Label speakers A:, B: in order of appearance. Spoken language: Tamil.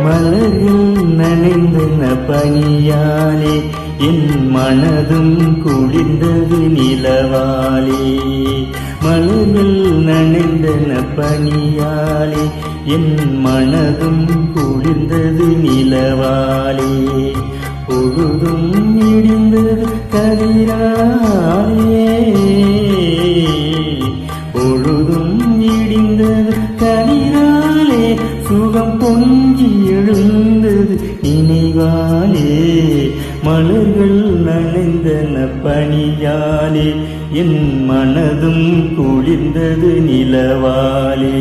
A: மலர்கள் நனைந்தன பனியாலே என் மனதும் குளிர்ந்தது நிலவாலே. மலர்கள் நனைந்தன பனியாலே என் மனதும் குளிர்ந்தது நிலவாலே. பொழுதும் இடிந்தது கதிராலே, பொழுதும் இடிந்தது கதிராலே, சுகம் பொங்கி எழுந்தது நினைவாலே. மலர்கள் நனைந்தன பனியாலே என் மனதும் குளிர்ந்தது நிலவாலே.